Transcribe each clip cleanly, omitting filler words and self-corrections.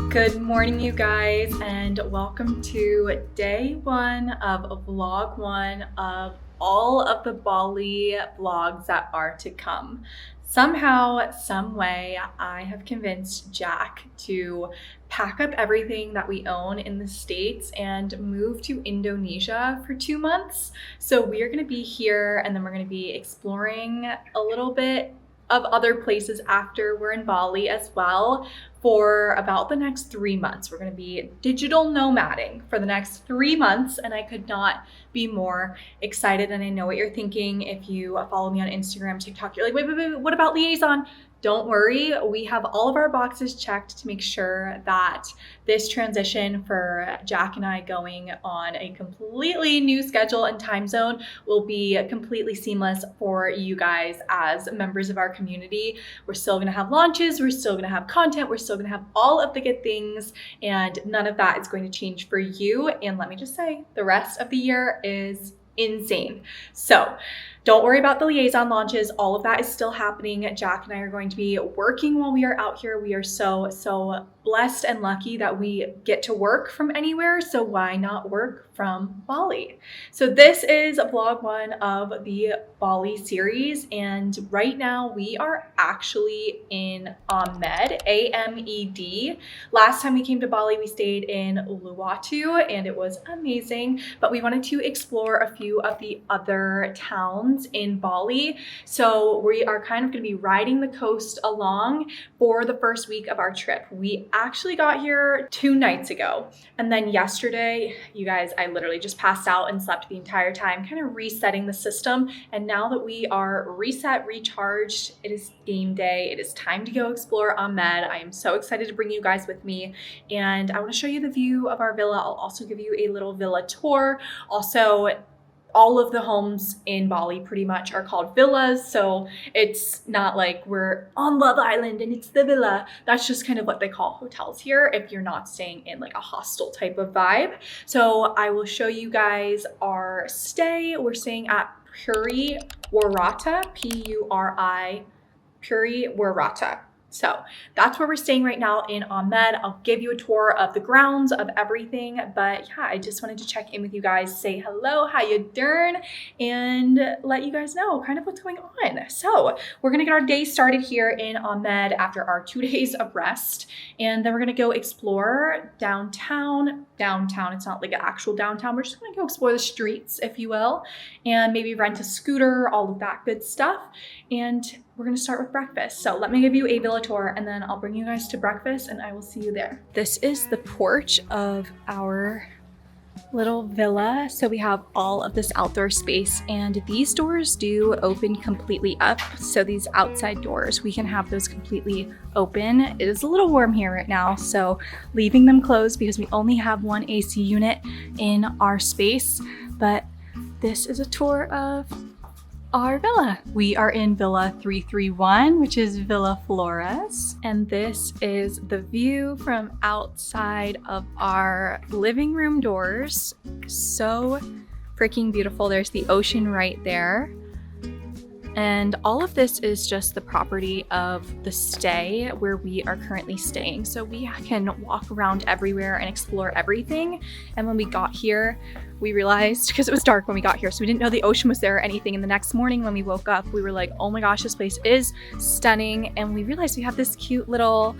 Good morning, you guys, and welcome to day one of vlog one of all of the Bali vlogs that are to come. Somehow, some way, I have convinced Jack to pack up everything that we own in the States and move to Indonesia for 2 months. So we are going to be here, and then we're going to be exploring a little bit of other places after we're in Bali as well. For about the next 3 months. We're gonna be digital nomading for the next 3 months, and I could not be more excited. And I know what you're thinking. If you follow me on Instagram, TikTok, you're like, wait, what about liaison? Don't worry, we have all of our boxes checked to make sure that this transition for Jack and I going on a completely new schedule and time zone will be completely seamless for you guys as members of our community. We're still gonna have launches, we're still gonna have content, we're still gonna have all of the good things, and none of that is going to change for you. And let me just say, the rest of the year is insane. So don't worry about the liaison launches. All of that is still happening. Jack and I are going to be working while we are out here. We are so blessed and lucky that we get to work from anywhere. So why not work from Bali? So this is vlog one of the Bali series. And right now we are actually in Amed, A-M-E-D. Last time we came to Bali, we stayed in Uluwatu and it was amazing. But we wanted to explore a few of the other towns in Bali. So we are kind of going to be riding the coast along for the first week of our trip. We actually got here 2 nights ago. And then yesterday, you guys, I literally just passed out and slept the entire time, kind of resetting the system. And now that we are reset, recharged, it is game day. It is time to go explore Amed. I am so excited to bring you guys with me. And I want to show you the view of our villa. I'll also give you a little villa tour. Also, all of the homes in Bali pretty much are called villas. So it's not like we're on Love Island and it's the villa. That's just kind of what they call hotels here if you're not staying in like a hostel type of vibe. So I will show you guys our stay. We're staying at Puri Warata, P-U-R-I, Puri Warata. So that's where we're staying right now in Amed. I'll give you a tour of the grounds, of everything. But yeah, I just wanted to check in with you guys, say hello, how you doing, and let you guys know kind of what's going on. So we're gonna get our day started here in Amed after our 2 days of rest. And then we're gonna go explore downtown. It's not like an actual downtown. We're just gonna go explore the streets, if you will, and maybe rent a scooter, all of that good stuff. And we're gonna start with breakfast. So let me give you a villa tour and then I'll bring you guys to breakfast and I will see you there. This is the porch of our little villa. So we have all of this outdoor space and these doors do open completely up. So these outside doors, we can have those completely open. It is a little warm here right now, so leaving them closed because we only have one AC unit in our space. But this is a tour of our villa. We are in Villa 331, which is Villa Flores. And this is the view from outside of our living room doors. So freaking beautiful. There's the ocean right there. And all of this is just the property of the stay where we are currently staying. So we can walk around everywhere and explore everything. And when we got here, we realized, because it was dark when we got here, so we didn't know the ocean was there or anything. And the next morning when we woke up, we were like, oh my gosh, this place is stunning. And we realized we have this cute little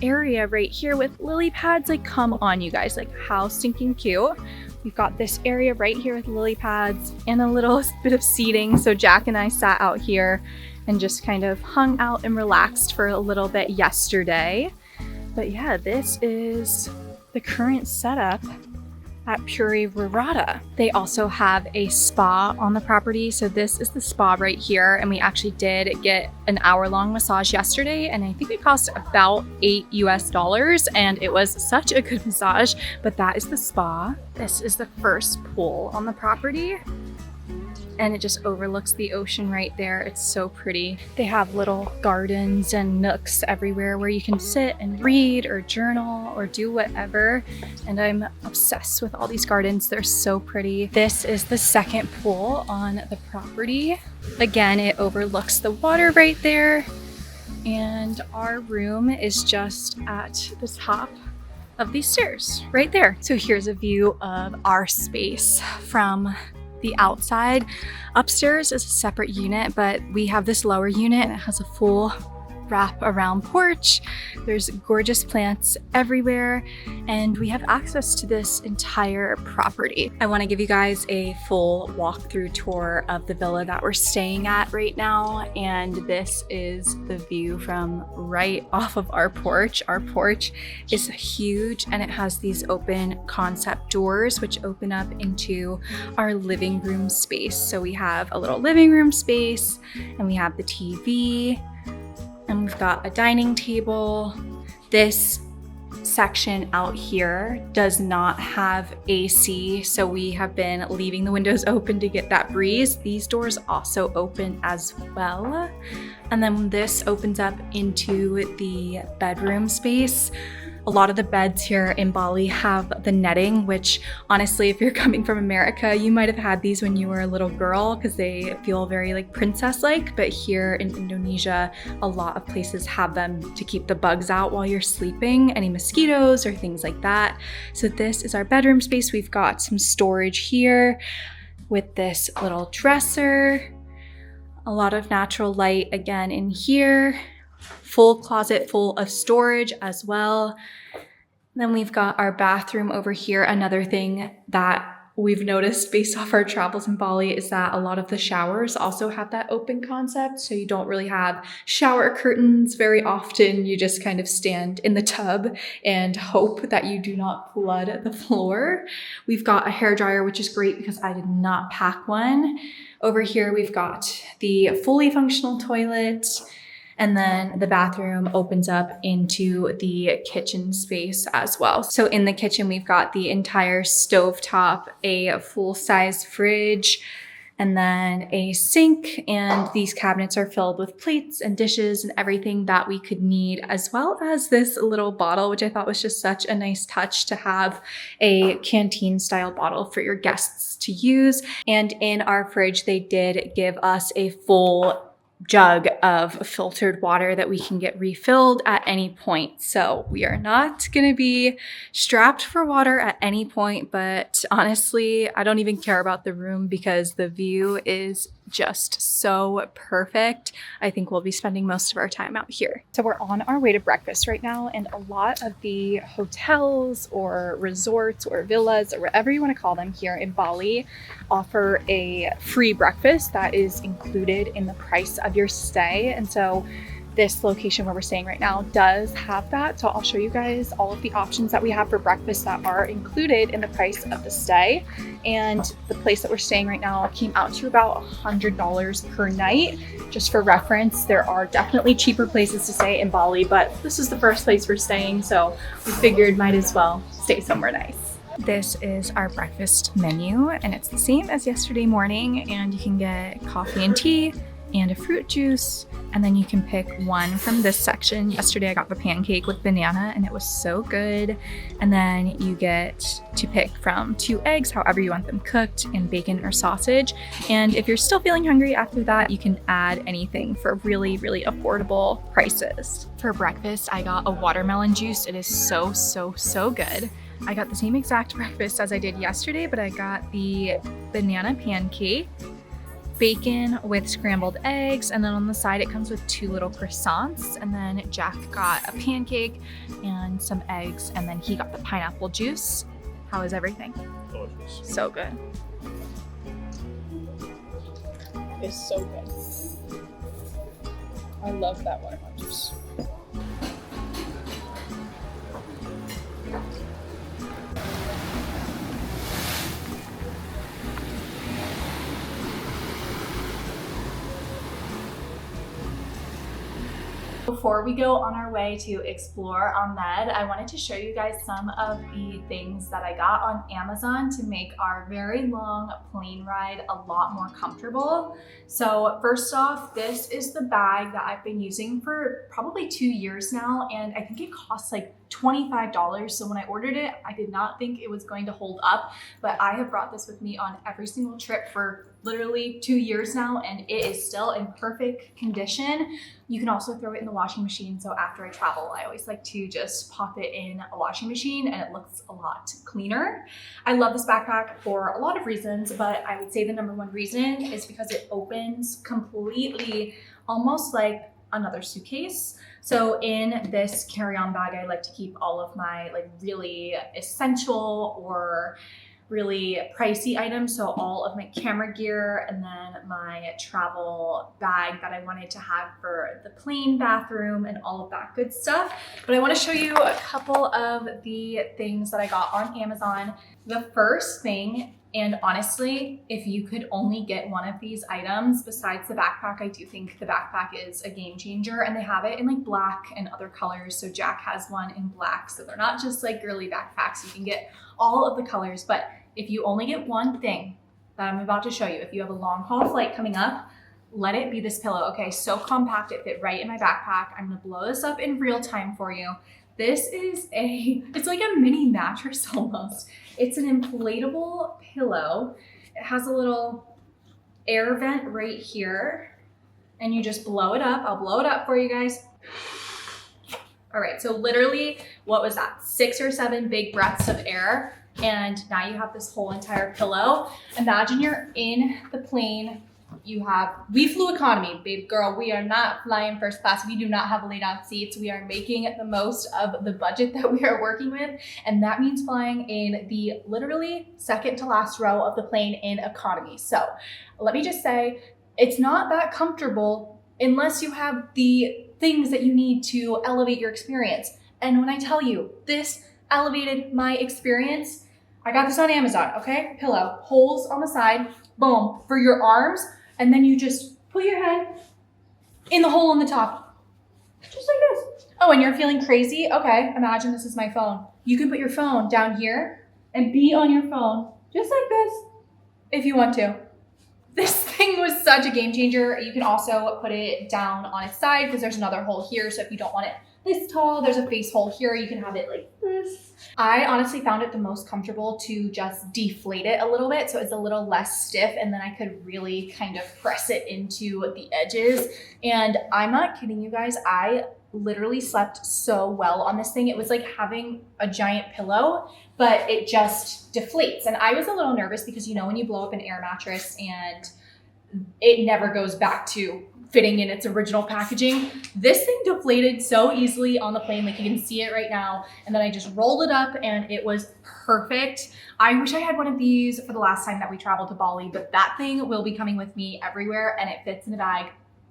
area right here with lily pads. Like, come on, you guys, like how stinking cute. We've got this area right here with lily pads and a little bit of seating. So Jack and I sat out here and just kind of hung out and relaxed for a little bit yesterday. But yeah, this is the current setup at Puri Rurata. They also have a spa on the property. So this is the spa right here. And we actually did get an hour-long massage yesterday. And I think it cost about $8 US. And it was such a good massage. But that is the spa. This is the first pool on the property. And it just overlooks the ocean right there. It's so pretty. They have little gardens and nooks everywhere where you can sit and read or journal or do whatever. And I'm obsessed with all these gardens. They're so pretty. This is the second pool on the property. Again, it overlooks the water right there. And our room is just at the top of these stairs right there. So here's a view of our space from the outside. Upstairs is a separate unit, but we have this lower unit and it has a full wrap around porch. There's gorgeous plants everywhere and we have access to this entire property. I want to give you guys a full walkthrough tour of the villa that we're staying at right now, and this is the view from right off of our porch. Our porch is huge and it has these open concept doors which open up into our living room space. So we have a little living room space and we have the TV. And we've got a dining table. This section out here does not have AC, so we have been leaving the windows open to get that breeze. These doors also open as well. And then this opens up into the bedroom space. A lot of the beds here in Bali have the netting, which honestly, if you're coming from America, you might have had these when you were a little girl because they feel very like princess-like. But here in Indonesia, a lot of places have them to keep the bugs out while you're sleeping, any mosquitoes or things like that. So this is our bedroom space. We've got some storage here with this little dresser, a lot of natural light again in here. Full closet full of storage as well. Then we've got our bathroom over here. Another thing that we've noticed based off our travels in Bali is that a lot of the showers also have that open concept. So you don't really have shower curtains very often. You just kind of stand in the tub and hope that you do not flood the floor. We've got a hairdryer, which is great because I did not pack one. Over here, we've got the fully functional toilet. And then the bathroom opens up into the kitchen space as well. So in the kitchen, we've got the entire stovetop, a full-size fridge, and then a sink. And these cabinets are filled with plates and dishes and everything that we could need, as well as this little bottle, which I thought was just such a nice touch to have a canteen style bottle for your guests to use. And in our fridge, they did give us a full jug of filtered water that we can get refilled at any point. So we are not going to be strapped for water at any point, but honestly, I don't even care about the room because the view is just so perfect. I think we'll be spending most of our time out here. So we're on our way to breakfast right now, and a lot of the hotels or resorts or villas or whatever you want to call them here in Bali offer a free breakfast that is included in the price of your stay. And so this location where we're staying right now does have that. So I'll show you guys all of the options that we have for breakfast that are included in the price of the stay. And the place that we're staying right now came out to about $100 per night. Just for reference, there are definitely cheaper places to stay in Bali, but this is the first place we're staying, so we figured might as well stay somewhere nice. This is our breakfast menu, and it's the same as yesterday morning, and you can get coffee and tea and a fruit juice, and then you can pick one from this section. Yesterday I got the pancake with banana and it was so good. And then you get to pick from 2 eggs, however you want them cooked, and bacon or sausage. And if you're still feeling hungry after that, you can add anything for really, really affordable prices. For breakfast, I got a watermelon juice. It is so, so, so good. I got the same exact breakfast as I did yesterday, but I got the banana pancake, bacon with scrambled eggs, and then on the side it comes with 2 little croissants. And then Jack got a pancake and some eggs, and then he got the pineapple juice. How is everything? Delicious. So good. It's so good. I love that watermelon juice. before we go on our way to explore Ahmed, I wanted to show you guys some of the things that I got on Amazon to make our very long plane ride a lot more comfortable. So first off, this is the bag that I've been using for probably 2 years now, and I think it costs like $25. So when I ordered it, I did not think it was going to hold up, but I have brought this with me on every single trip for literally 2 years now, and it is still in perfect condition. You can also throw it in the washing machine. So after I travel, I always like to just pop it in a washing machine and it looks a lot cleaner. I love this backpack for a lot of reasons, but I would say the number one reason is because it opens completely, almost like another suitcase. So in this carry-on bag, I like to keep all of my like really essential or really pricey items. So all of my camera gear, and then my travel bag that I wanted to have for the plane bathroom and all of that good stuff. But I want to show you a couple of the things that I got on Amazon. The first thing, and honestly, if you could only get one of these items besides the backpack, I do think the backpack is a game changer, and they have it in like black and other colors. So Jack has one in black, so they're not just like girly backpacks. You can get all of the colors, but if you only get one thing that I'm about to show you, if you have a long haul flight coming up, let it be this pillow. Okay, so compact, it fit right in my backpack. I'm gonna blow this up in real time for you. This is it's like a mini mattress almost. It's an inflatable pillow. It has a little air vent right here, and you just blow it up. I'll blow it up for you guys. All right, so literally, what was that? 6 or 7 big breaths of air, and now you have this whole entire pillow. Imagine you're in the plane. We flew economy, babe girl. We are not flying first class. We do not have lay down seats. We are making the most of the budget that we are working with. And that means flying in the literally second to last row of the plane in economy. So let me just say, it's not that comfortable unless you have the things that you need to elevate your experience. And when I tell you this elevated my experience, I got this on Amazon, okay? Pillow, holes on the side, boom, for your arms. And then you just put your head in the hole on the top, just like this. Oh, and you're feeling crazy? Okay, imagine this is my phone. You can put your phone down here and be on your phone, just like this, if you want to. This thing was such a game changer. You can also put it down on its side because there's another hole here. So if you don't want it this tall, there's a face hole here. You can have it like this. I honestly found it the most comfortable to just deflate it a little bit so it's a little less stiff, and then I could really kind of press it into the edges. And I'm not kidding you guys, I literally slept so well on this thing. It was like having a giant pillow, but it just deflates. And I was a little nervous because you know when you blow up an air mattress and it never goes back to fitting in its original packaging. This thing deflated so easily on the plane, like you can see it right now. And then I just rolled it up and it was perfect. I wish I had one of these for the last time that we traveled to Bali, but that thing will be coming with me everywhere and it fits in a bag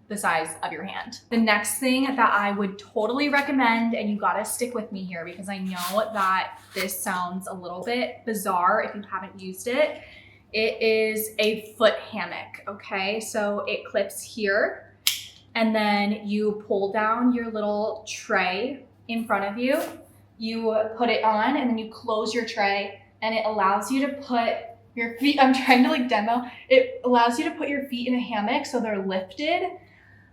the size of your hand. The next thing that I would totally recommend, and you gotta stick with me here because I know that this sounds a little bit bizarre if you haven't used it. It is a foot hammock, okay? So it clips here, and then you pull down your little tray in front of you. You put it on, and then you close your tray, and it allows you to put your feet, I'm trying to like demo, it allows you to put your feet in a hammock so they're lifted.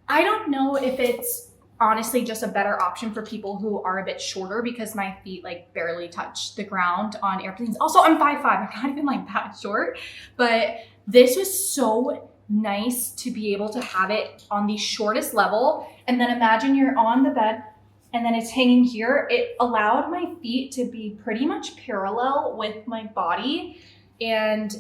I don't know if it's honestly just a better option for people who are a bit shorter because my feet like barely touch the ground on airplanes. Also, I'm 5'5", I'm not even like that short, but this was so nice to be able to have it on the shortest level. And then imagine you're on the bed and then it's hanging here. It allowed my feet to be pretty much parallel with my body. And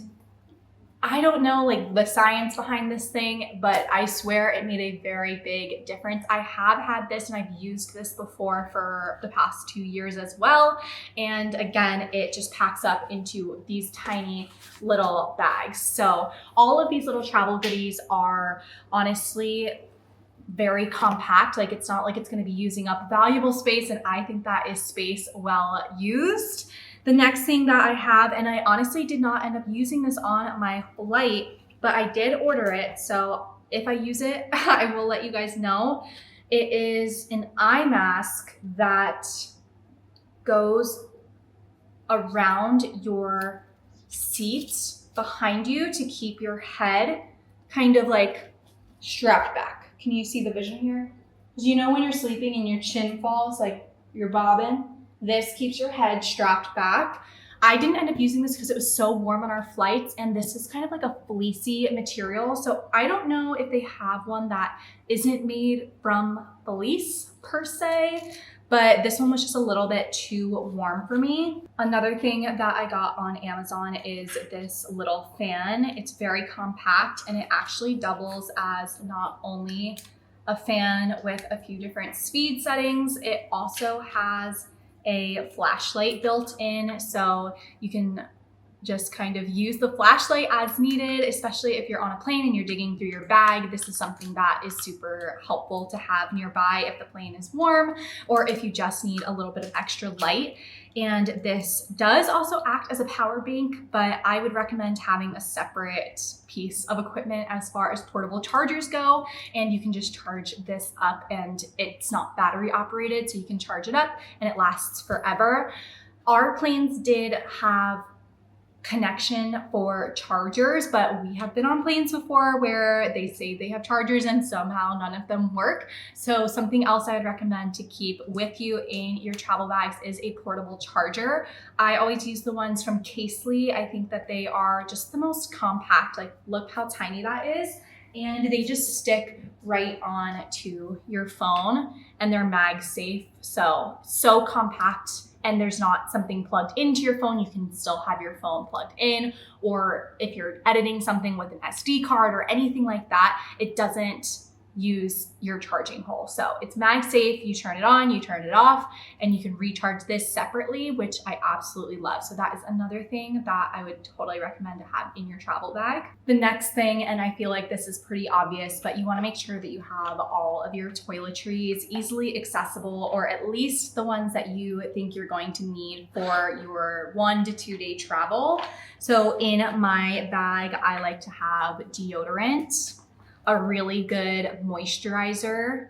I don't know like the science behind this thing, but I swear it made a very big difference. I have had this and I've used this before for the past 2 years as well. And again, it just packs up into these tiny little bags. So all of these little travel goodies are honestly very compact. Like it's not like it's going to be using up valuable space. And I think that is space well used. The next thing that I have, and I honestly did not end up using this on my flight, but I did order it. So if I use it, I will let you guys know. It is an eye mask that goes around your seat behind you to keep your head kind of like strapped back. Can you see the vision here? Because you know when you're sleeping and your chin falls, like you're bobbing, this keeps your head strapped back. I didn't end up using this because it was so warm on our flights, and this is kind of like a fleecy material. So I don't know if they have one that isn't made from fleece per se, but this one was just a little bit too warm for me. Another thing that I got on Amazon is this little fan. It's very compact, and it actually doubles as not only a fan with a few different speed settings, it also has a flashlight built in, so you can just kind of use the flashlight as needed, especially if you're on a plane and you're digging through your bag. This is something that is super helpful to have nearby if the plane is warm or if you just need a little bit of extra light. And this does also act as a power bank, but I would recommend having a separate piece of equipment as far as portable chargers go. And you can just charge this up, and it's not battery operated, so you can charge it up and it lasts forever. Our planes did have connection for chargers, but we have been on planes before where they say they have chargers and somehow none of them work. So something else I would recommend to keep with you in your travel bags is a portable charger. I always use the ones from Casely. I think that they are just the most compact. Like, look how tiny that is. And they just stick right on to your phone, and they're mag safe. So compact, and there's not something plugged into your phone. You can still have your phone plugged in, or if you're editing something with an SD card or anything like that, it doesn't use your charging hole. So it's mag safe. You turn it on, you turn it off, and you can recharge this separately, which I absolutely love. So that is another thing that I would totally recommend to have in your travel bag. The next thing, and I feel like this is pretty obvious, but you want to make sure that you have all of your toiletries easily accessible, or at least the ones that you think you're going to need for your 1 to 2 day travel. So in my bag, I like to have deodorant, a really good moisturizer,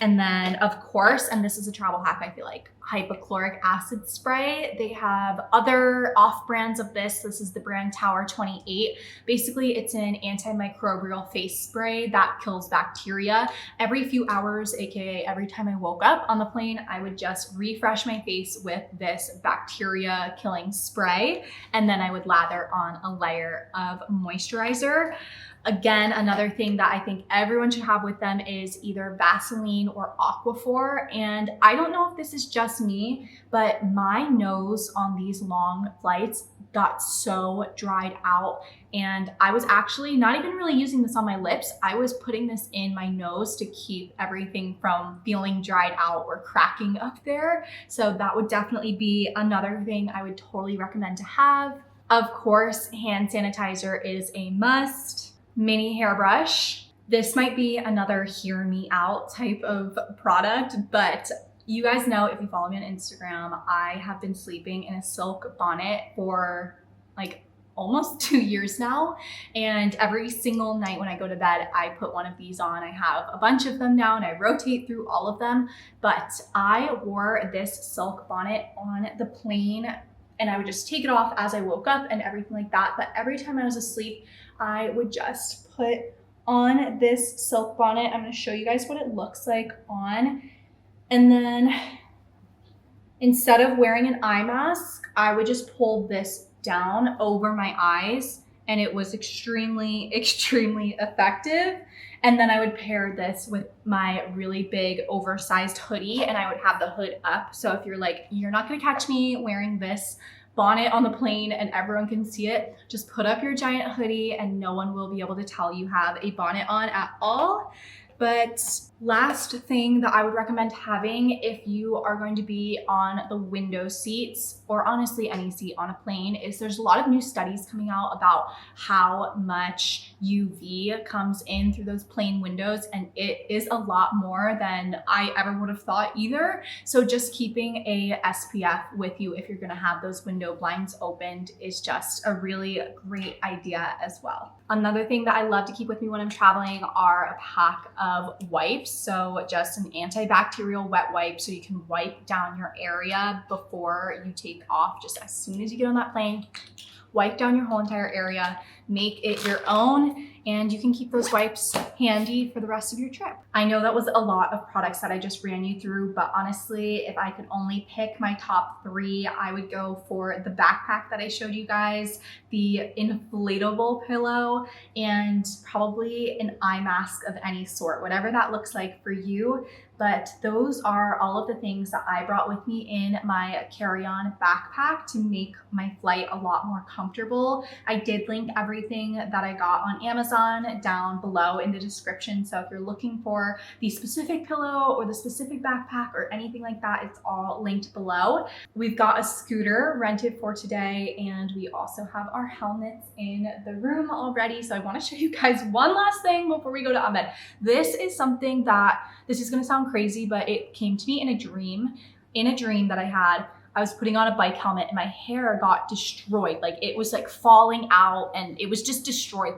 and then of course, and this is a travel hack, I feel like, hypochloric acid spray. They have other off brands of this. This is the brand Tower 28. Basically, it's an antimicrobial face spray that kills bacteria. Every few hours, aka every time I woke up on the plane, I would just refresh my face with this bacteria killing spray, and then I would lather on a layer of moisturizer. Again, another thing that I think everyone should have with them is either Vaseline or Aquaphor. And I don't know if this is just me, but my nose on these long flights got so dried out. And I was actually not even really using this on my lips. I was putting this in my nose to keep everything from feeling dried out or cracking up there. So that would definitely be another thing I would totally recommend to have. Of course, hand sanitizer is a must. Mini hairbrush. This might be another hear me out type of product, but you guys know, if you follow me on Instagram, I have been sleeping in a silk bonnet for like almost 2 years now. And every single night when I go to bed, I put one of these on. I have a bunch of them now and I rotate through all of them, but I wore this silk bonnet on the plane and I would just take it off as I woke up and everything like that. But every time I was asleep, I would just put on this silk bonnet. I'm going to show you guys what it looks like on. And then instead of wearing an eye mask, I would just pull this down over my eyes, and it was extremely, extremely effective. And then I would pair this with my really big oversized hoodie, and I would have the hood up. So if you're like, you're not going to catch me wearing this bonnet on the plane and everyone can see it, just put up your giant hoodie and no one will be able to tell you have a bonnet on at all. But last thing that I would recommend having if you are going to be on the window seats, or honestly any seat on a plane, is there's a lot of new studies coming out about how much UV comes in through those plane windows, and it is a lot more than I ever would have thought either. So just keeping a SPF with you if you're gonna have those window blinds opened is just a really great idea as well. Another thing that I love to keep with me when I'm traveling are a pack of of wipes. So just an antibacterial wet wipe so you can wipe down your area before you take off. Just as soon as you get on that plane, wipe down your whole entire area, make it your own, and you can keep those wipes handy for the rest of your trip. I know that was a lot of products that I just ran you through, but honestly, if I could only pick my top 3, I would go for the backpack that I showed you guys, the inflatable pillow, and probably an eye mask of any sort, whatever that looks like for you. But those are all of the things that I brought with me in my carry-on backpack to make my flight a lot more comfortable. I did link everything that I got on Amazon down below in the description. So if you're looking for the specific pillow or the specific backpack or anything like that, it's all linked below. We've got a scooter rented for today, and we also have our helmets in the room already. So I want to show you guys one last thing before we go to Amed. This is something that, this is going to sound crazy, but it came to me in a dream. In a dream that I had, I was putting on a bike helmet and my hair got destroyed. Like it was like falling out and it was just destroyed.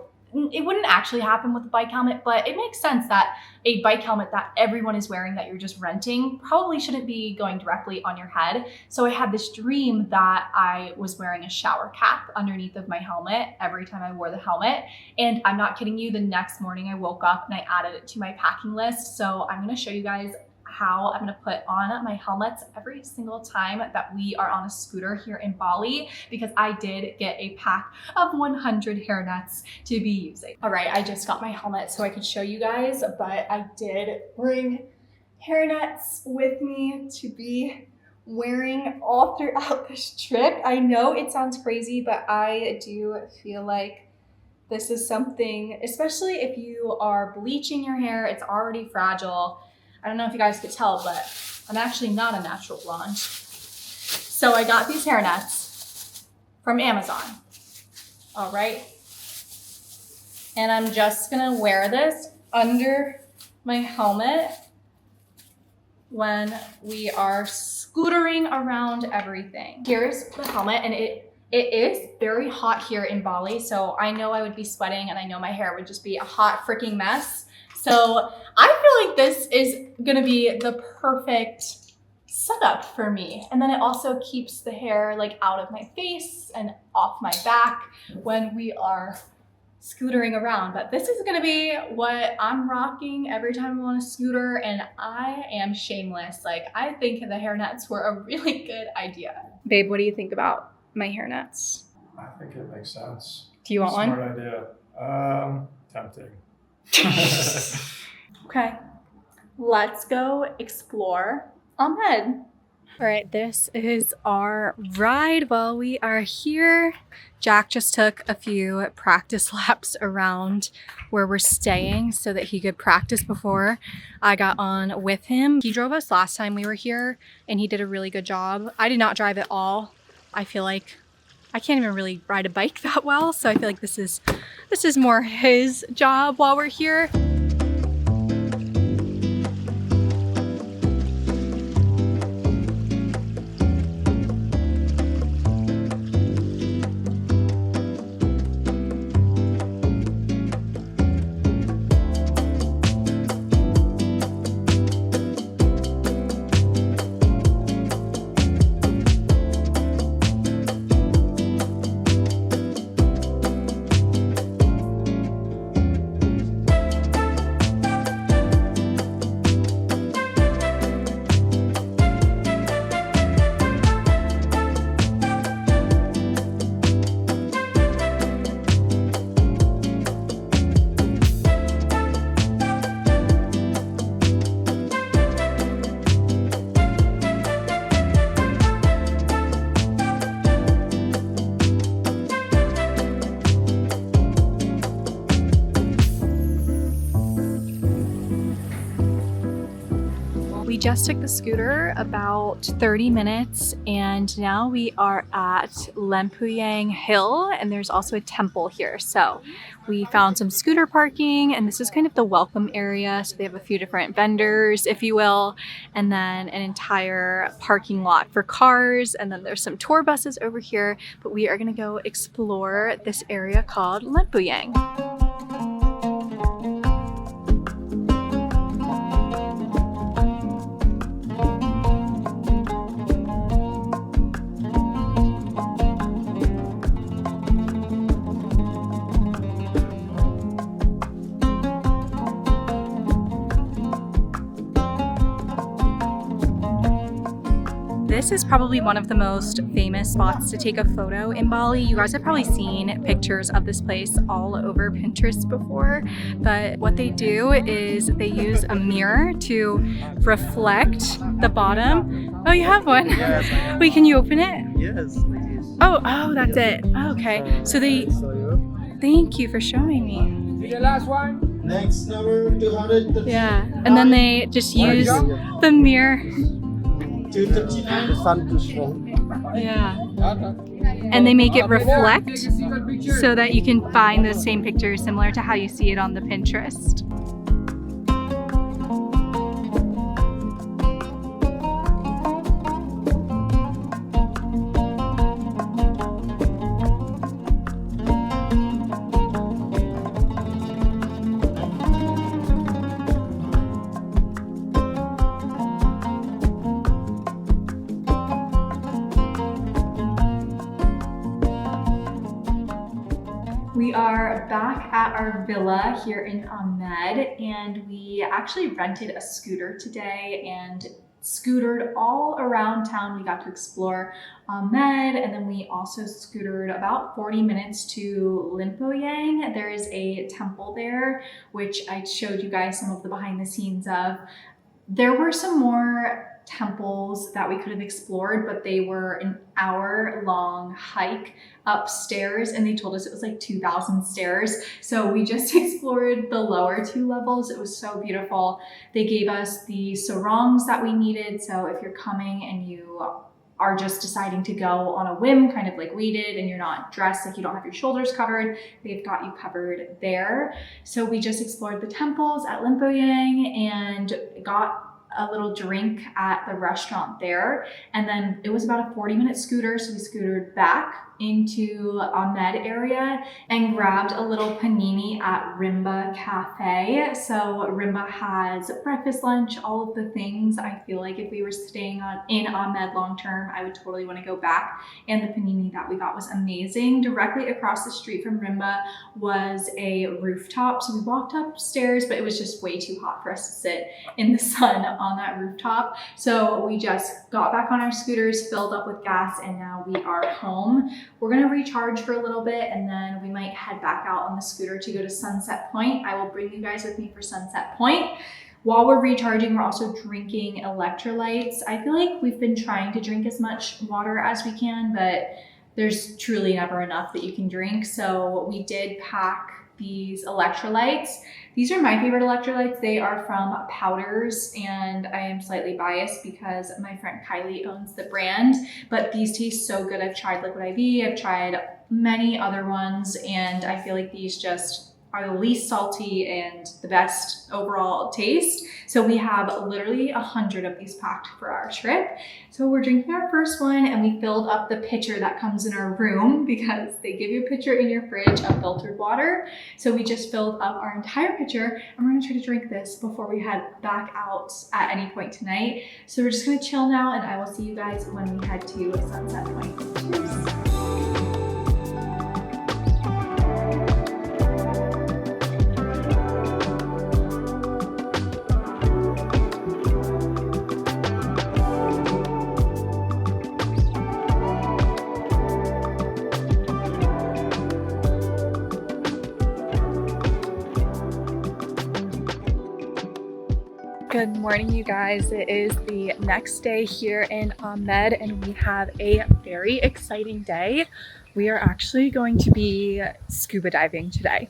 It wouldn't actually happen with a bike helmet, but it makes sense that a bike helmet that everyone is wearing that you're just renting probably shouldn't be going directly on your head. So I had this dream that I was wearing a shower cap underneath of my helmet every time I wore the helmet. And I'm not kidding you, the next morning I woke up and I added it to my packing list. So I'm gonna show you guys how I'm gonna put on my helmets every single time that we are on a scooter here in Bali, because I did get a pack of 100 hairnets to be using. All right, I just got my helmet so I could show you guys, but I did bring hairnets with me to be wearing all throughout this trip. I know it sounds crazy, but I do feel like this is something, especially if you are bleaching your hair, it's already fragile. I don't know if you guys could tell, but I'm actually not a natural blonde. So I got these hairnets from Amazon, all right? And I'm just gonna wear this under my helmet when we are scootering around everything. Here's the helmet, and it is very hot here in Bali, so I know I would be sweating and I know my hair would just be a hot freaking mess. So I feel like this is gonna be the perfect setup for me. And then it also keeps the hair like out of my face and off my back when we are scootering around. But this is gonna be what I'm rocking every time I'm on a scooter, and I am shameless. Like, I think the hairnets were a really good idea. Babe, what do you think about my hairnets? I think it makes sense. Do you want one? Smart idea. Tempting. Okay, let's go explore Amed. All right, this is our ride while we are here. Jack just took a few practice laps around where we're staying so that he could practice before I got on with him. He drove us last time we were here and he did a really good job. I did not drive at all. I feel like I can't even really ride a bike that well, so I feel like this is more his job while we're here. We just took the scooter about 30 minutes and now we are at Lempuyang Hill, and there's also a temple here. So we found some scooter parking, and this is kind of the welcome area. So they have a few different vendors, if you will, and then an entire parking lot for cars. And then there's some tour buses over here, but we are gonna go explore this area called Lempuyang. This is probably one of the most famous spots to take a photo in Bali. You guys have probably seen pictures of this place all over Pinterest before, but what they do is they use a mirror to reflect the bottom. Oh, you have one? Yes. Wait, can you open it? Yes. Oh, that's it. Oh, okay. So they, thank you for showing me. The last one. Next number 200. Yeah, and then they just use the mirror. 239. The sun too strong. Yeah. And they make it reflect so that you can find the same picture similar to how you see it on the Pinterest. We are back at our villa here in Amed, and we actually rented a scooter today and scootered all around town. We got to explore Amed, and then we also scootered about 40 minutes to Limpoyang. There is a temple there, which I showed you guys some of the behind the scenes of. There were some more temples that we could have explored, but they were an hour-long hike upstairs, and they told us it was like 2,000 stairs. So we just explored the lower two levels. It was so beautiful. They gave us the sarongs that we needed. So if you're coming and you are just deciding to go on a whim, kind of like we did, and you're not dressed, like you don't have your shoulders covered, they've got you covered there. So we just explored the temples at Limpoyang and got a little drink at the restaurant there. And then it was about a 40-minute scooter. So we scootered back into Amed area and grabbed a little panini at Rimba Cafe. So Rimba has breakfast, lunch, all of the things. I feel like if we were staying in Amed long term, I would totally want to go back. And the panini that we got was amazing. Directly across the street from Rimba was a rooftop. So we walked upstairs, but it was just way too hot for us to sit in the sun on that rooftop. So we just got back on our scooters, filled up with gas, and now we are home. We're gonna recharge for a little bit, and then we might head back out on the scooter to go to Sunset Point. I will bring you guys with me for Sunset Point. While we're recharging, we're also drinking electrolytes. I feel like we've been trying to drink as much water as we can, but there's truly never enough that you can drink. So we did pack these electrolytes. These are my favorite electrolytes. They are from Powders, and I am slightly biased because my friend Kylie owns the brand, but these taste so good. I've tried Liquid IV, I've tried many other ones, and I feel like these just are the least salty and the best overall taste. So we have literally 100 of these packed for our trip. So we're drinking our first one, and we filled up the pitcher that comes in our room because they give you a pitcher in your fridge of filtered water. So we just filled up our entire pitcher, and we're gonna try to drink this before we head back out at any point tonight. So we're just gonna chill now, and I will see you guys when we head to Sunset Point. Cheers. Good morning, you guys. It is the next day here in Amed, and we have a very exciting day. We are actually going to be scuba diving today.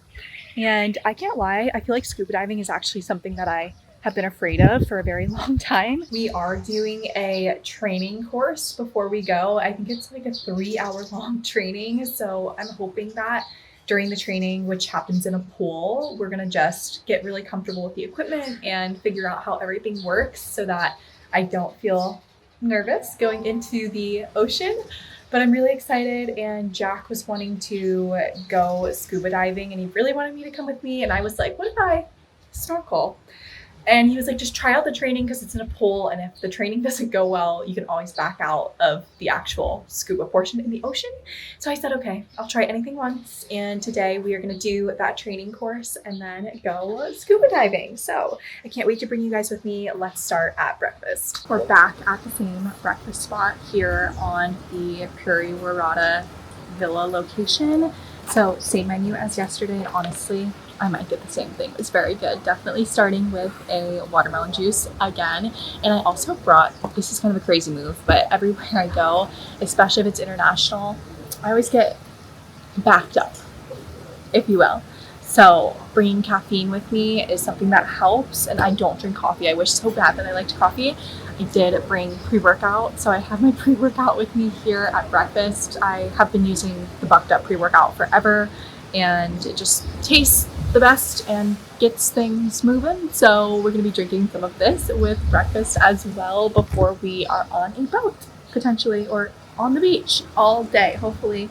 And I can't lie, I feel like scuba diving is actually something that I have been afraid of for a very long time. We are doing a training course before we go. I think it's like a 3-hour-long training. So I'm hoping that during the training, which happens in a pool, we're gonna just get really comfortable with the equipment and figure out how everything works so that I don't feel nervous going into the ocean. But I'm really excited, and Jack was wanting to go scuba diving and he really wanted me to come with me, and I was like, what if I snorkel? And he was like, just try out the training because it's in a pool. And if the training doesn't go well, you can always back out of the actual scuba portion in the ocean. So I said, okay, I'll try anything once. And today we are going to do that training course and then go scuba diving. So I can't wait to bring you guys with me. Let's start at breakfast. We're back at the same breakfast spot here on the Puri Villa location. So same menu as yesterday, and honestly, I might get the same thing. It's very good. Definitely starting with a watermelon juice again. And I also brought, this is kind of a crazy move, but everywhere I go, especially if it's international, I always get backed up, if you will. So bringing caffeine with me is something that helps, and I don't drink coffee. I wish so bad that I liked coffee. I did bring pre-workout, so I have my pre-workout with me here at breakfast. I have been using the Bucked Up pre-workout forever, and it just tastes the best and gets things moving. So we're gonna be drinking some of this with breakfast as well before we are on a boat, potentially, or on the beach all day. Hopefully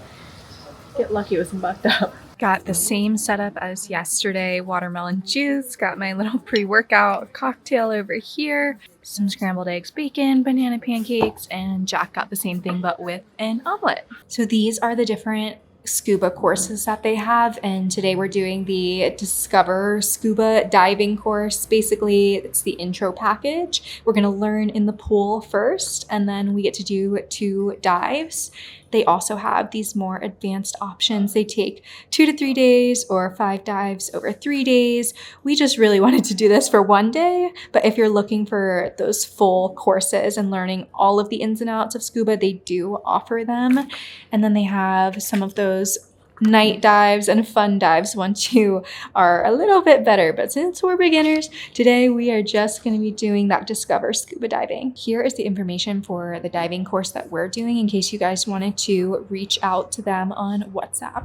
get lucky with some Bucked Up. Got the same setup as yesterday, watermelon juice, got my little pre-workout cocktail over here, some scrambled eggs, bacon, banana pancakes, and Jack got the same thing but with an omelet. So these are the different scuba courses that they have, and today we're doing the Discover Scuba Diving course. Basically, it's the intro package. We're gonna learn in the pool first, and then we get to do 2 dives. They also have these more advanced options. They take 2 to 3 days or 5 dives over 3 days. We just really wanted to do this for 1 day, but if you're looking for those full courses and learning all of the ins and outs of scuba, they do offer them. And then they have some of those night dives and fun dives once you are a little bit better. But since we're beginners, today we are just going to be doing that Discover Scuba Diving. Here is the information for the diving course that we're doing in case you guys wanted to reach out to them on WhatsApp.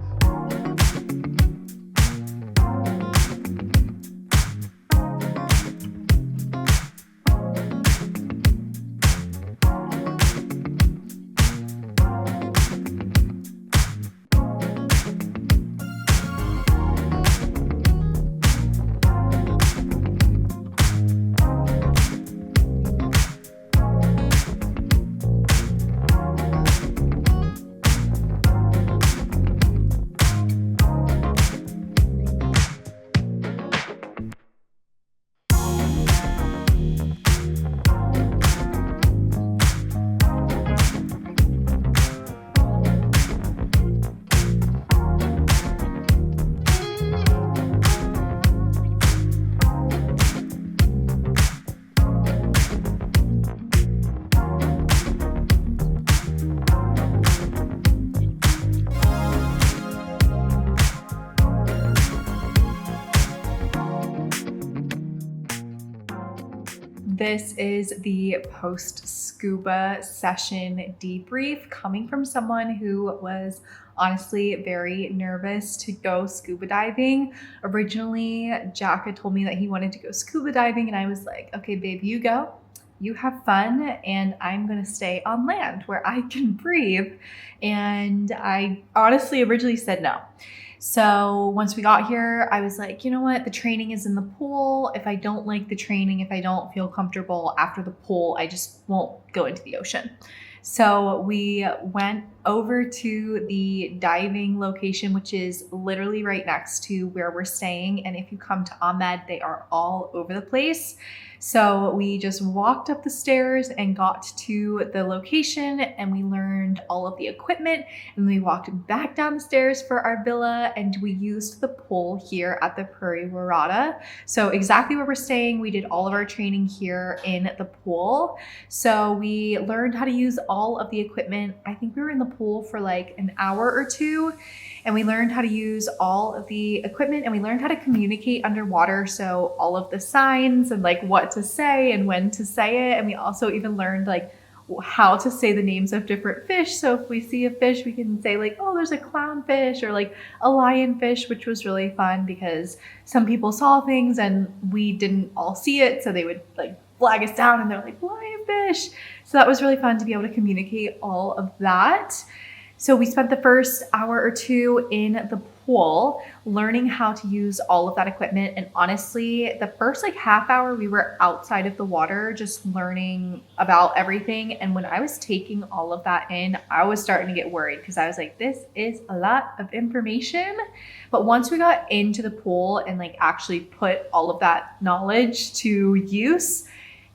This is the post-scuba session debrief coming from someone who was honestly very nervous to go scuba diving. Originally, Jack had told me that he wanted to go scuba diving, and I was like, okay, babe, you go. You have fun, and I'm gonna stay on land where I can breathe. And I honestly originally said no. So once we got here, I was like, you know what? The training is in the pool. If I don't like the training, if I don't feel comfortable after the pool, I just won't go into the ocean. So we went over to the diving location, which is literally right next to where we're staying. And if you come to Amed, they are all over the place. So we just walked up the stairs and got to the location, and we learned all of the equipment, and we walked back down the stairs for our villa, and we used the pool here at the Puri So exactly where we're staying, we did all of our training here in the pool. So we learned how to use all of the equipment. I think we were in the pool for like an hour or two, and we learned how to use all of the equipment, and we learned how to communicate underwater. So all of the signs and like what to say and when to say it. And we also even learned like how to say the names of different fish. So if we see a fish, we can say like, oh, there's a clownfish or like a lionfish, which was really fun because some people saw things and we didn't all see it. So they would like flag us down and they're like, lionfish. So that was really fun to be able to communicate all of that. So we spent the first hour or two in the pool, learning how to use all of that equipment. And honestly, the first like half hour we were outside of the water, just learning about everything. And when I was taking all of that in, I was starting to get worried because I was like, this is a lot of information. But once we got into the pool and like actually put all of that knowledge to use,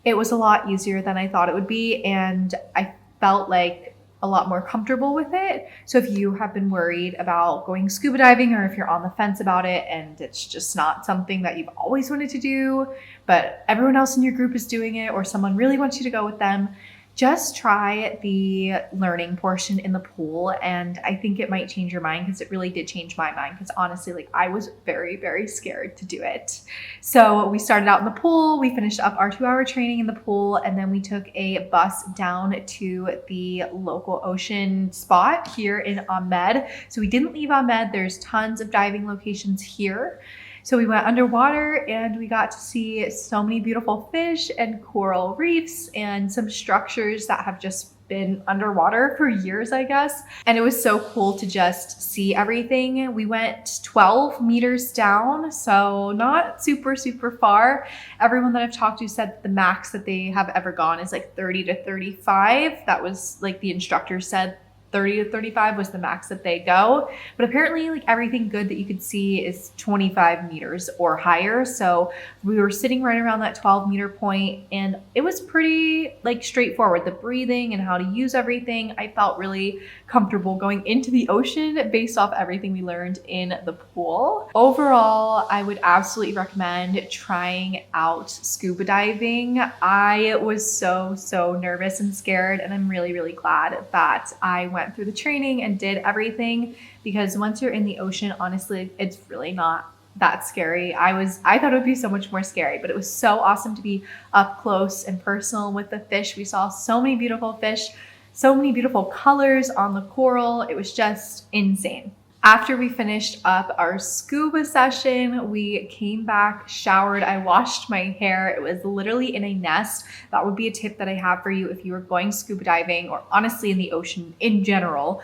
it was a lot easier than I thought it would be. And I felt like a lot more comfortable with it. So if you have been worried about going scuba diving, or if you're on the fence about it and it's just not something that you've always wanted to do, but everyone else in your group is doing it, or someone really wants you to go with them, just try the learning portion in the pool. And I think it might change your mind, because it really did change my mind, because honestly, like I was very, very scared to do it. So we started out in the pool, we finished up our 2-hour training in the pool, and then we took a bus down to the local ocean spot here in Amed. So we didn't leave Amed. There's tons of diving locations here. So we went underwater and we got to see so many beautiful fish and coral reefs and some structures that have just been underwater for years, I guess. And it was so cool to just see everything. We went 12 meters down, so not super, super far. Everyone that I've talked to said the max that they have ever gone is like 30 to 35. That was like the instructor said 30 to 35 was the max that they go. But apparently like everything good that you could see is 25 meters or higher. So we were sitting right around that 12-meter point, and it was pretty like straightforward. The breathing and how to use everything, I felt really comfortable going into the ocean based off everything we learned in the pool. Overall, I would absolutely recommend trying out scuba diving. I was so nervous and scared, and I'm really, really glad that I went through the training and did everything, because once you're in the ocean, honestly, it's really not that scary. I thought it would be so much more scary, but it was so awesome to be up close and personal with the fish. We saw so many beautiful fish, so many beautiful colors on the coral. It was just insane. After we finished up our scuba session, we came back, showered. I washed my hair. It was literally in a nest. That would be a tip that I have for you if you are going scuba diving, or honestly in the ocean in general.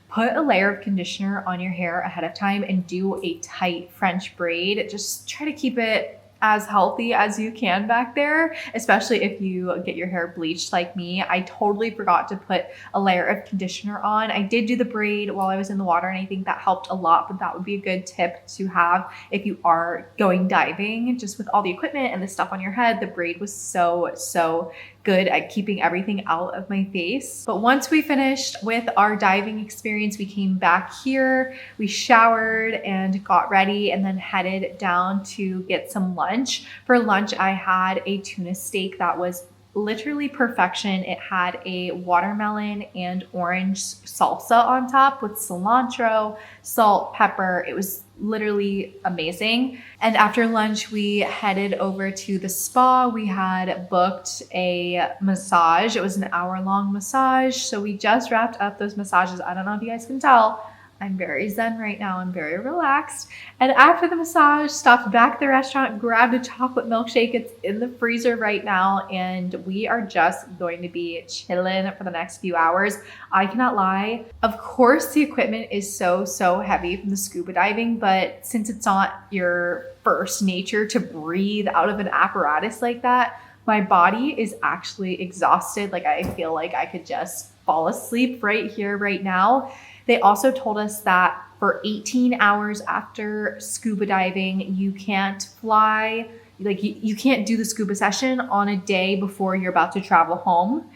Put a layer of conditioner on your hair ahead of time and do a tight French braid. Just try to keep it as healthy as you can back there, especially if you get your hair bleached like me. I totally forgot to put a layer of conditioner on. I did do the braid while I was in the water, and I think that helped a lot, but that would be a good tip to have if you are going diving. Just with all the equipment and the stuff on your head, the braid was so good at keeping everything out of my face. But once we finished with our diving experience, we came back here, we showered and got ready, and then headed down to get some lunch. For lunch, I had a tuna steak that was literally perfection. It had a watermelon and orange salsa on top with cilantro, salt, pepper. It was literally amazing. And after lunch, we headed over to the spa. We had booked a massage. It was an hour-long massage. So we just wrapped up those massages. I don't know if you guys can tell, I'm very zen right now. I'm very relaxed. And after the massage, stopped back at the restaurant, grabbed a chocolate milkshake. It's in the freezer right now, and we are just going to be chilling for the next few hours. I cannot lie. Of course, the equipment is so heavy from the scuba diving, but since it's not your first nature to breathe out of an apparatus like that, my body is actually exhausted. Like I feel like I could just fall asleep right here, right now. They also told us that for 18 hours after scuba diving, you can't fly, like you can't do the scuba session on a day before you're about to travel home.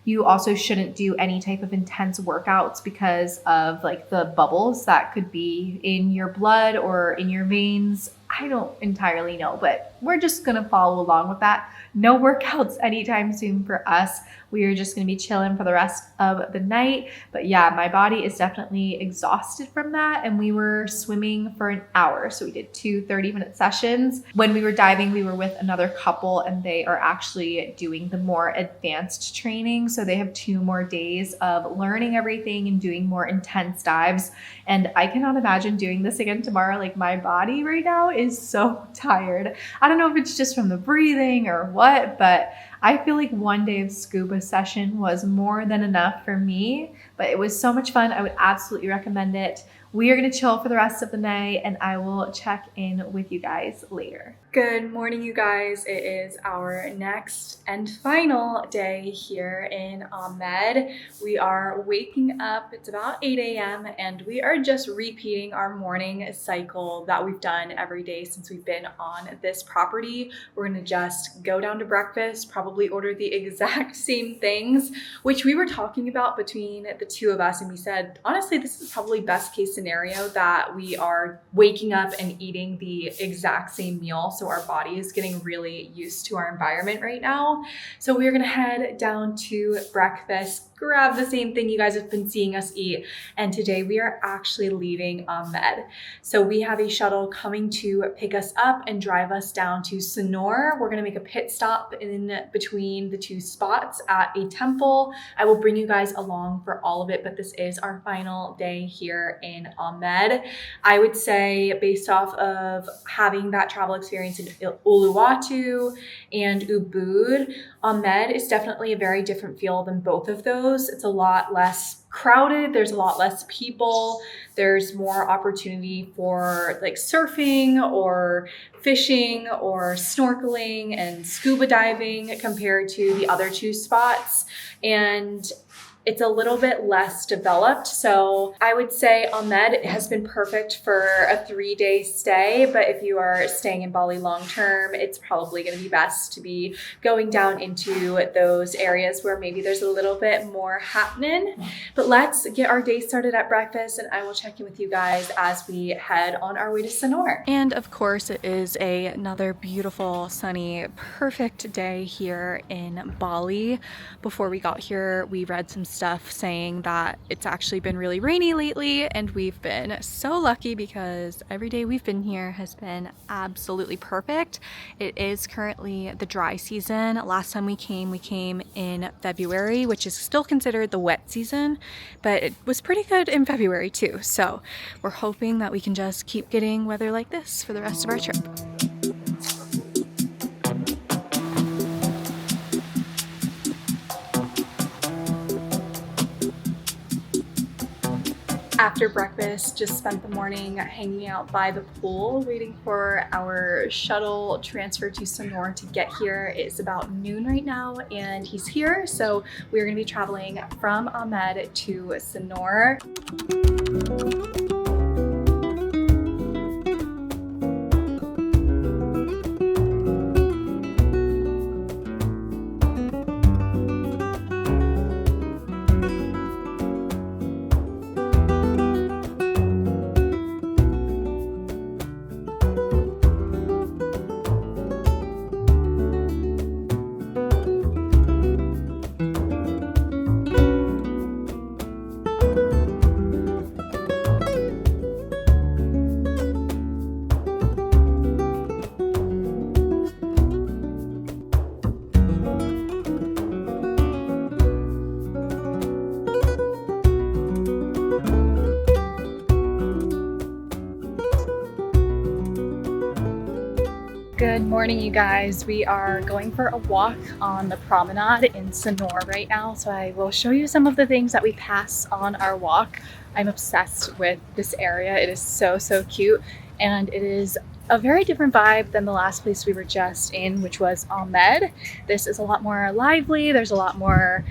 You also shouldn't do any type of intense workouts because of like the bubbles that could be in your blood or in your veins. I don't entirely know, but we're just gonna follow along with that. No workouts anytime soon for us. We are just gonna be chilling for the rest of the night. But yeah, my body is definitely exhausted from that. And we were swimming for an hour. So we did 2 30-minute sessions. When we were diving, we were with another couple, and they are actually doing the more advanced training. So they have 2 more days of learning everything and doing more intense dives. And I cannot imagine doing this again tomorrow. Like my body right now is so tired. I don't know if it's just from the breathing or what, but I feel like one day of scuba session was more than enough for me, but it was so much fun. I would absolutely recommend it. We are going to chill for the rest of the day and I will check in with you guys later. Good morning, you guys. It is our next and final day here in Amed. We are waking up. It's about 8 a.m. and we are just repeating our morning cycle that we've done every day since we've been on this property. We're going to just go down to breakfast, probably order the exact same things, which we were talking about between the two of us. And we said, honestly, this is probably best case scenario that we are waking up and eating the exact same meal. So our body is getting really used to our environment right now. So we're gonna head down to breakfast, grab the same thing you guys have been seeing us eat. And today we are actually leaving Amed. So we have a shuttle coming to pick us up and drive us down to Sanur. We're gonna make a pit stop in between the two spots at a temple. I will bring you guys along for all of it, but this is our final day here in Amed. I would say based off of having that travel experience in Uluwatu and Ubud, Amed is definitely a very different feel than both of those. It's a lot less crowded. There's a lot less people. There's more opportunity for like surfing or fishing or snorkeling and scuba diving compared to the other two spots. And it's a little bit less developed. So I would say Amed has been perfect for a 3-day stay, but if you are staying in Bali long term, it's probably going to be best to be going down into those areas where maybe there's a little bit more happening. But let's get our day started at breakfast and I will check in with you guys as we head on our way to Sanur. And of course, it is another beautiful, sunny, perfect day here in Bali. Before we got here, we read some stuff saying that it's actually been really rainy lately, and we've been so lucky because every day we've been here has been absolutely perfect. It is currently the dry season. Last time we came in February, which is still considered the wet season, but it was pretty good in February too. So we're hoping that we can just keep getting weather like this for the rest of our trip. After breakfast, just spent the morning hanging out by the pool, waiting for our shuttle transfer to Sanur to get here. It's about noon right now, and he's here. So we're gonna be traveling from Amed to Sanur. Good morning, you guys. We are going for a walk on the promenade in Sanur right now. So I will show you some of the things that we pass on our walk. I'm obsessed with this area. It is so, so cute. And it is a very different vibe than the last place we were just in, which was Amed. This is a lot more lively. There's a lot more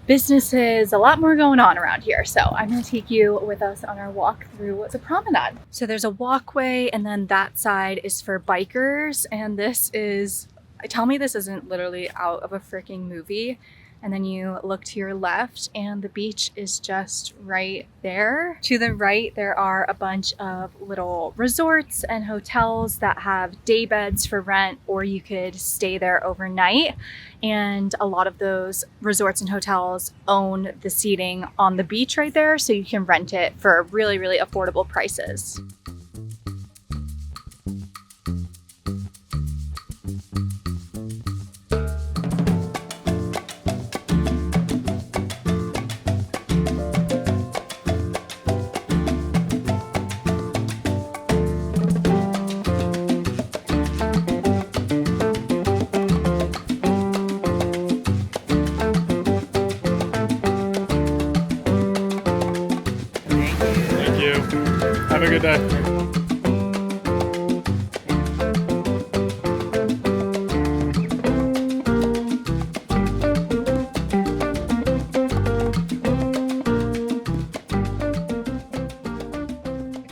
businesses, a lot more going on around here. So I'm going to take you with us on our walk through the promenade. So there's a walkway, and then that side is for bikers. And this is, tell me this isn't literally out of a freaking movie. And then you look to your left and the beach is just right there. To the right, there are a bunch of little resorts and hotels that have day beds for rent, or you could stay there overnight. And a lot of those resorts and hotels own the seating on the beach right there, so you can rent it for really, really affordable prices. Thank you. Have a good day.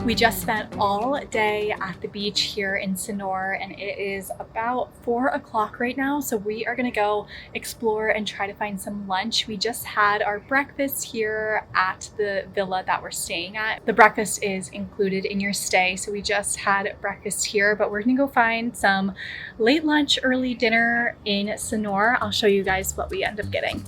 We just spent all day at the beach here in Sanur, and it is about 4 o'clock right now. So we are gonna go explore and try to find some lunch. We just had our breakfast here at the villa that we're staying at. The breakfast is included in your stay. So we just had breakfast here, but we're gonna go find some late lunch, early dinner in Sanur. I'll show you guys what we end up getting.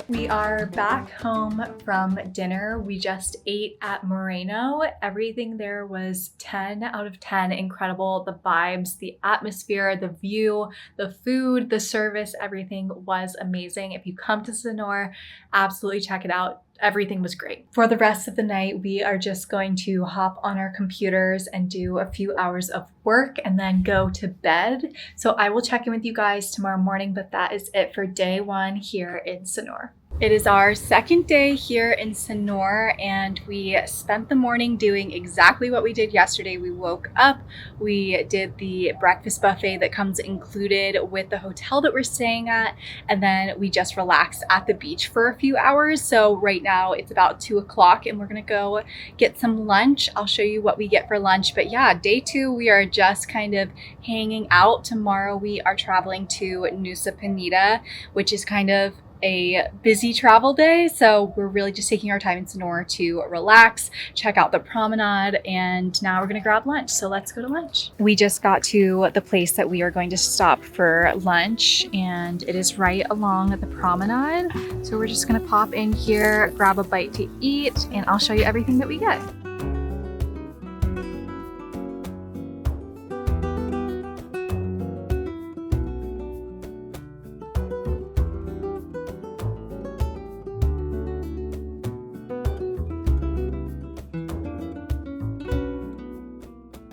We are back home from dinner. We just ate at Moreno. Everything there was 10 out of 10. Incredible. The vibes, the atmosphere, the view, the food, the service, everything was amazing. If you come to Sanur, absolutely check it out. Everything was great. For the rest of the night, we are just going to hop on our computers and do a few hours of work and then go to bed. So I will check in with you guys tomorrow morning, but that is it for day one here in Sanur. It is our second day here in Sanur, and we spent the morning doing exactly what we did yesterday. We woke up, we did the breakfast buffet that comes included with the hotel that we're staying at, and then we just relaxed at the beach for a few hours. So right now it's about 2 o'clock and we're gonna go get some lunch. I'll show you what we get for lunch. But yeah, day two, we are just kind of hanging out. Tomorrow we are traveling to Nusa Penida, which is kind of a busy travel day, so we're really just taking our time in Sanur to relax, check out the promenade, and now we're gonna grab lunch. So let's go to lunch. We just got to the place that we are going to stop for lunch, and it is right along the promenade. So we're just gonna pop in here, grab a bite to eat, and I'll show you everything that we get.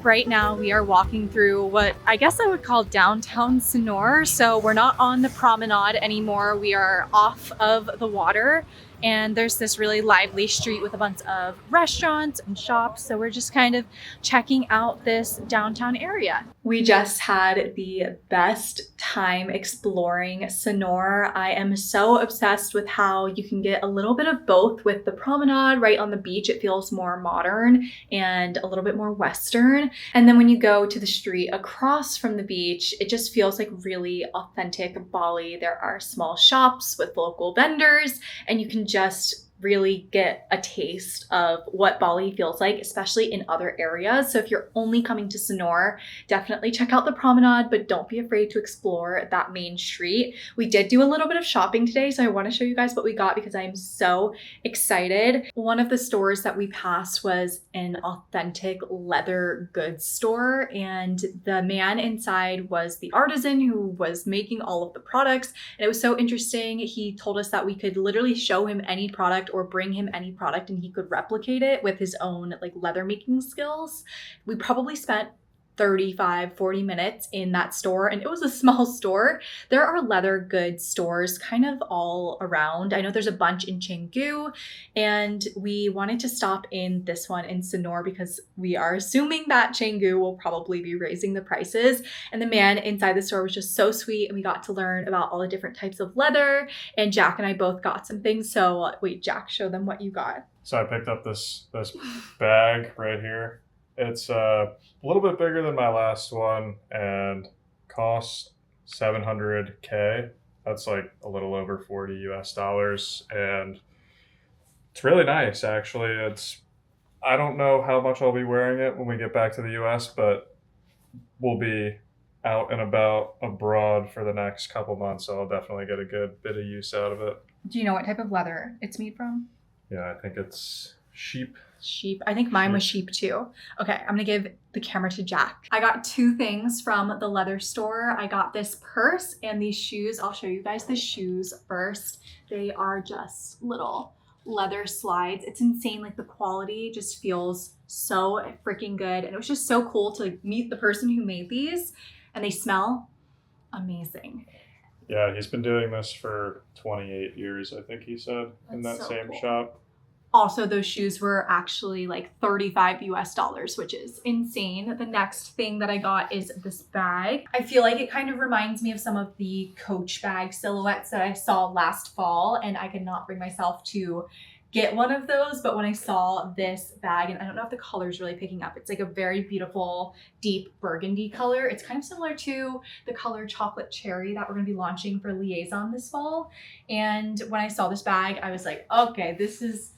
Right now we are walking through what I guess I would call downtown Sanur. So we're not on the promenade anymore. We are off of the water, and there's this really lively street with a bunch of restaurants and shops. So we're just kind of checking out this downtown area. We just had the best time exploring Sanur. I am so obsessed with how you can get a little bit of both with the promenade right on the beach. It feels more modern and a little bit more Western. And then when you go to the street across from the beach, it just feels like really authentic Bali. There are small shops with local vendors, and you can just really get a taste of what Bali feels like, especially in other areas. So if you're only coming to Sanur, definitely check out the promenade, but don't be afraid to explore that main street. We did do a little bit of shopping today, so I want to show you guys what we got because I am so excited. One of the stores that we passed was an authentic leather goods store, and the man inside was the artisan who was making all of the products, and it was so interesting. He told us that we could literally show him any product or bring him any product and he could replicate it with his own like leather making skills. We probably spent 35-40 minutes in that store, and it was a small store. There are leather goods stores kind of all around. I know there's a bunch in Canggu, and we wanted to stop in this one in Sanur because we are assuming that Canggu will probably be raising the prices. And the man inside the store was just so sweet, and we got to learn about all the different types of leather, and Jack and I both got some things. So wait, Jack, show them what you got. So I picked up this bag right here. It's a little bit bigger than my last one and costs $700K. That's like a little over 40 US dollars. And it's really nice, actually. I don't know how much I'll be wearing it when we get back to the US, but we'll be out and about abroad for the next couple months. So I'll definitely get a good bit of use out of it. Do you know what type of leather it's made from? Yeah, I think it's sheep. Sheep. I think mine was sheep too. Okay, I'm gonna give the camera to Jack. I got two things from the leather store. I got this purse and these shoes. I'll show you guys the shoes first. They are just little leather slides. It's insane. Like the quality just feels so freaking good. And it was just so cool to like, meet the person who made these, and they smell amazing. Yeah, he's been doing this for 28 years, I think he said, in that That's so same cool. shop. Also, those shoes were actually like $35 US, which is insane. The next thing that I got is this bag. I feel like it kind of reminds me of some of the Coach bag silhouettes that I saw last fall, and I could not bring myself to get one of those, but when I saw this bag, and I don't know if the color is really picking up, it's like a very beautiful deep burgundy color. It's kind of similar to the color chocolate cherry that we're going to be launching for Liaison this fall. And when I saw this bag, I was like, okay, this is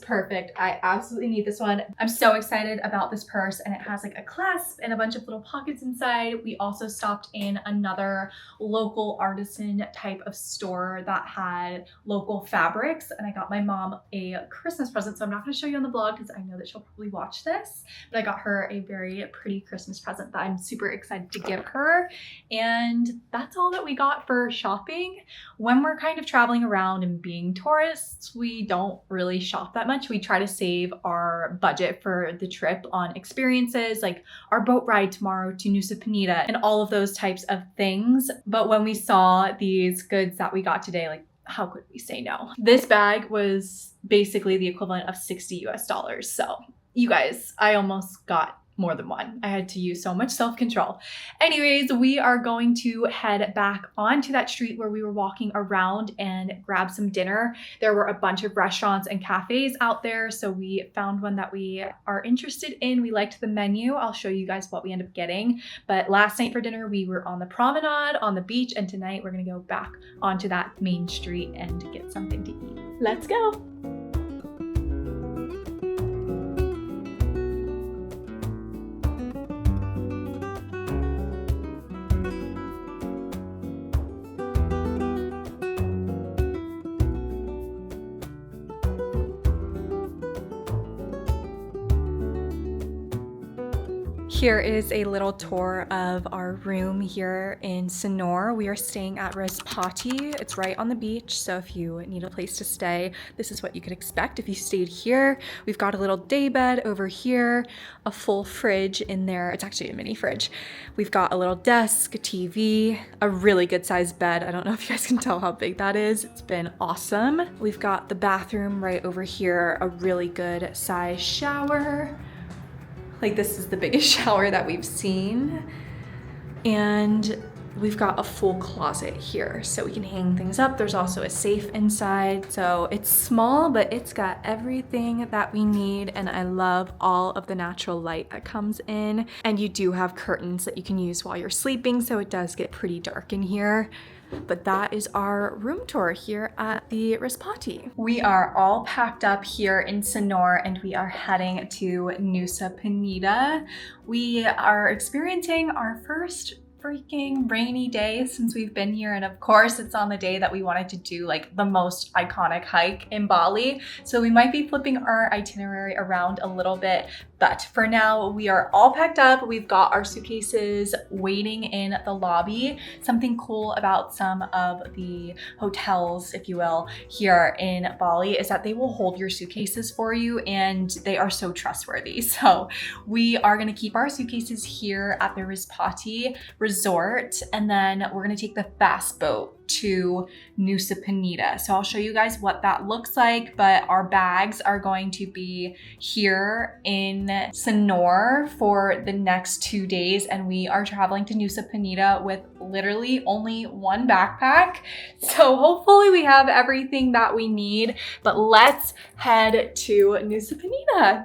perfect. I absolutely need this one. I'm so excited about this purse, and it has like a clasp and a bunch of little pockets inside. We also stopped in another local artisan type of store that had local fabrics, and I got my mom a Christmas present. So I'm not going to show you on the vlog because I know that she'll probably watch this, but I got her a very pretty Christmas present that I'm super excited to give her. And that's all that we got for shopping. When we're kind of traveling around and being tourists, we don't really shop that much. We try to save our budget for the trip on experiences like our boat ride tomorrow to Nusa Penida and all of those types of things. But when we saw these goods that we got today, like how could we say no? This bag was basically the equivalent of $60 US. So you guys, I almost got more than one. I had to use so much self-control. Anyways, we are going to head back onto that street where we were walking around and grab some dinner. There were a bunch of restaurants and cafes out there, so we found one that we are interested in. We liked the menu. I'll show you guys what we end up getting. But last night for dinner, we were on the promenade, on the beach, and tonight we're gonna go back onto that main street and get something to eat. Let's go. Here is a little tour of our room here in Sanur. We are staying at Respati. It's right on the beach, so if you need a place to stay, this is what you could expect if you stayed here. We've got a little day bed over here, a full fridge in there. It's actually a mini fridge. We've got a little desk, a TV, a really good sized bed. I don't know if you guys can tell how big that is. It's been awesome. We've got the bathroom right over here, a really good sized shower. Like this is the biggest shower that we've seen. And we've got a full closet here so we can hang things up. There's also a safe inside. So it's small, but it's got everything that we need. And I love all of the natural light that comes in. And you do have curtains that you can use while you're sleeping. So it does get pretty dark in here. But that is our room tour here at the Respati. We are all packed up here in Sanur and we are heading to Nusa Penida. We are experiencing our first freaking rainy day since we've been here, and of course it's on the day that we wanted to do like the most iconic hike in Bali, so we might be flipping our itinerary around a little bit, but for now we are all packed up. We've got our suitcases waiting in the lobby. Something cool about some of the hotels, if you will, here in Bali is that they will hold your suitcases for you and they are so trustworthy. So we are going to keep our suitcases here at the Respati resort, and then we're gonna take the fast boat to Nusa Penida. So I'll show you guys what that looks like, but our bags are going to be here in Sanur for the next 2 days, and we are traveling to Nusa Penida with literally only one backpack. So hopefully we have everything that we need, but let's head to Nusa Penida.